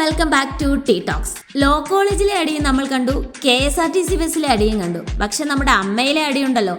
Welcome back to T talks. Law കോളേജിലെ അടിയും നമ്മൾ കണ്ടു, KSRTC ബസ്സിലെ അടിയും കണ്ടു. പക്ഷെ നമ്മുടെ അമ്മയിലെ അടിയുണ്ടല്ലോ,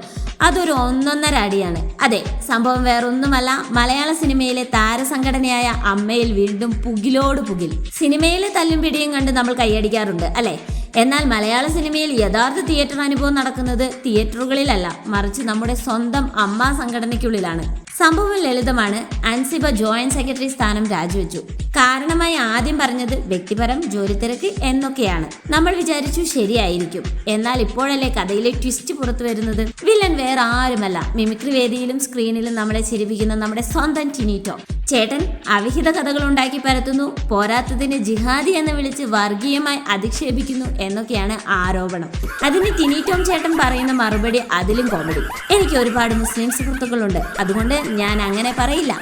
അതൊരു ഒന്നൊന്നര അടിയാണ്. അതെ, സംഭവം വേറൊന്നുമല്ല, മലയാള സിനിമയിലെ താരസംഘടനയായ അമ്മയിൽ വീണ്ടും പുകിലോട് പുകിൽ. സിനിമയിലെ തല്ലും പിടിയും കണ്ട് നമ്മൾ കൈയടിക്കാറുണ്ട് അല്ലെ? എന്നാൽ മലയാള സിനിമയിൽ യഥാർത്ഥ തിയേറ്റർ അനുഭവം നടക്കുന്നത് തിയേറ്ററുകളിലല്ല, മറിച്ച് നമ്മുടെ സ്വന്തം അമ്മ സംഘടനയ്ക്കുള്ളിലാണ്. സംഭവം ലളിതമാണ്. അൻസിബ ജോയിന്റ് സെക്രട്ടറി സ്ഥാനം രാജിവെച്ചു. കാരണമായി ആദ്യം പറഞ്ഞത് വ്യക്തിപരം, ജോലിത്തിരക്ക് എന്നൊക്കെയാണ്. നമ്മൾ വിചാരിച്ചു ശരിയായിരിക്കും. എന്നാൽ ഇപ്പോഴല്ലേ കഥയിലെ ട്വിസ്റ്റ് പുറത്തു വരുന്നത്. വില്ലൻ വേറെ ആരുമല്ല, മിമിക്രി വേദിയിലും സ്ക്രീനിലും നമ്മളെ ചിരിപ്പിക്കുന്ന നമ്മുടെ സ്വന്തം ടിനിറ്റോ ചേട്ടൻ. അവിഹിത കഥകൾ ഉണ്ടാക്കി പരത്തുന്നു, പോരാത്തതിന് ജിഹാദി എന്ന് വിളിച്ച് വർഗീയമായി അധിക്ഷേപിക്കുന്നു എന്നൊക്കെയാണ് ആരോപണം. അതിന് ടിനിറ്റോം ചേട്ടൻ പറയുന്ന മറുപടി അതിലും കോമഡി. എനിക്ക് ഒരുപാട് മുസ്ലിം സുഹൃത്തുക്കളുണ്ട്, അതുകൊണ്ട് ഞാൻ അങ്ങനെ പറയില്ല.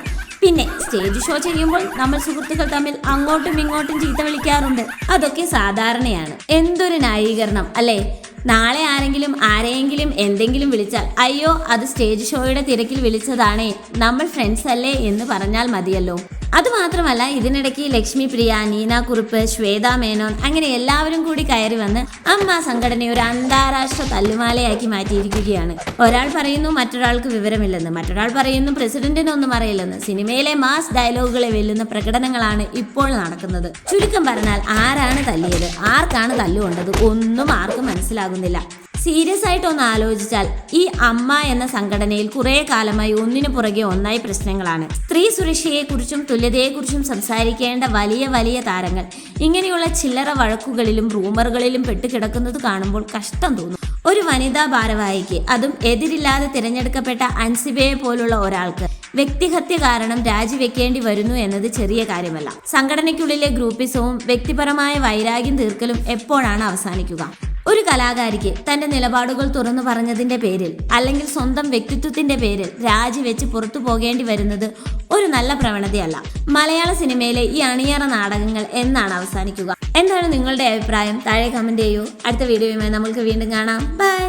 പിന്നെ സ്റ്റേജ് ഷോ ചെയ്യുമ്പോൾ നമ്മൾ സുഹൃത്തുക്കൾ തമ്മിൽ അങ്ങോട്ടും ഇങ്ങോട്ടും ചീത്ത വിളിക്കാറുണ്ട്, അതൊക്കെ സാധാരണയാണ്. എന്തൊരു ന്യായീകരണം അല്ലേ? നാളെ ആരെങ്കിലും എന്തെങ്കിലും വിളിച്ചാൽ അയ്യോ അത് സ്റ്റേജ് ഷോയുടെ തിരക്കിൽ വിളിച്ചതാണേ, നമ്മൾ ഫ്രണ്ട്സ് അല്ലേ എന്ന് പറഞ്ഞാൽ മതിയല്ലോ. അതുമാത്രമല്ല, ഇതിനിടയ്ക്ക് ലക്ഷ്മി പ്രിയ, നീന കുറുപ്പ്, ശ്വേത മേനോൻ അങ്ങനെ എല്ലാവരും കൂടി കയറി വന്ന് അമ്മ സംഘടനയെ ഒരു അന്താരാഷ്ട്ര തല്ലുമാലയാക്കി മാറ്റിയിരിക്കുകയാണ്. ഒരാൾ പറയുന്നു മറ്റൊരാൾക്ക് വിവരമില്ലെന്ന്, മറ്റൊരാൾ പറയുന്നു പ്രസിഡന്റിനൊന്നും അറിയില്ലെന്ന്. സിനിമയിലെ മാസ് ഡയലോഗുകളെ വെല്ലുന്ന പ്രകടനങ്ങളാണ് ഇപ്പോൾ നടക്കുന്നത്. ചുരുക്കം പറഞ്ഞാൽ ആരാണ് തല്ലിയത്, ആർക്കാണ് തല്ലുകൊണ്ടത് ഒന്നും ആർക്കും മനസ്സിലാകുന്നില്ല. സീരിയസ് ആയിട്ട് ഒന്ന് ആലോചിച്ചാൽ ഈ അമ്മ എന്ന സംഘടനയിൽ കുറെ കാലമായി ഒന്നിനു പുറകെ ഒന്നായി പ്രശ്നങ്ങളാണ്. സ്ത്രീ സുരക്ഷയെക്കുറിച്ചും തുല്യതയെക്കുറിച്ചും സംസാരിക്കേണ്ട വലിയ താരങ്ങൾ ഇങ്ങനെയുള്ള ചില്ലറ വഴക്കുകളിലും റൂമറുകളിലും പെട്ടുകിടക്കുന്നത് കാണുമ്പോൾ കഷ്ടം തോന്നും. ഒരു വനിതാ ഭാരവാഹിക്ക്, അതും എതിരില്ലാതെ തിരഞ്ഞെടുക്കപ്പെട്ട അൻസിബയെ പോലുള്ള ഒരാൾക്ക് വ്യക്തിഹത്യ കാരണം രാജിവെക്കേണ്ടി വരുന്നു എന്നത് ചെറിയ കാര്യമല്ല. സംഘടനയ്ക്കുള്ളിലെ ഗ്രൂപ്പിസവും വ്യക്തിപരമായ വൈരാഗ്യം തീർക്കലും എപ്പോഴാണ് അവസാനിക്കുക? ഒരു കലാകാരിക്ക് തന്റെ നിലപാടുകൾ തുറന്നു പറഞ്ഞതിന്റെ പേരിൽ അല്ലെങ്കിൽ സ്വന്തം വ്യക്തിത്വത്തിന്റെ പേരിൽ രാജിവെച്ച് പുറത്തു പോകേണ്ടി വരുന്നത് ഒരു നല്ല പ്രവണതയല്ല. മലയാള സിനിമയിലെ ഈ അണിയറ നാടകങ്ങൾ എന്നാണ് അവസാനിക്കുക? എന്താണ് നിങ്ങളുടെ അഭിപ്രായം? താഴെ കമന്റ് ചെയ്യൂ. അടുത്ത വീഡിയോയുമായി നമുക്ക് വീണ്ടും കാണാം. ബൈ.